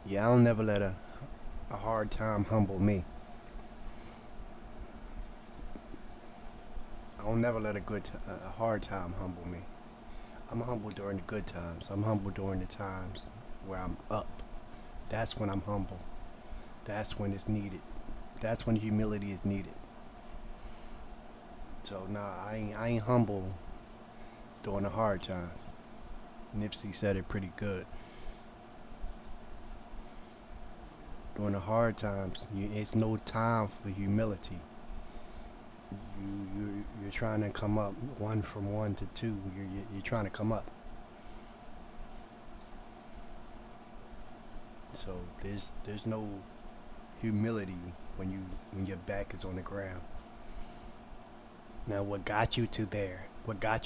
Yeah, I'll never let a hard time humble me. I'll never let a hard time humble me. I'm humble during the good times. I'm humble during the times where I'm up. That's when I'm humble. That's when it's needed. That's when humility is needed. So nah, I ain't humble during the hard times. Nipsey said it pretty good. During the hard times, it's no time for humility. You're trying to come up one from one to two. You're trying to come up. So there's no humility when your back is on the ground. Now, what got you to there? What got you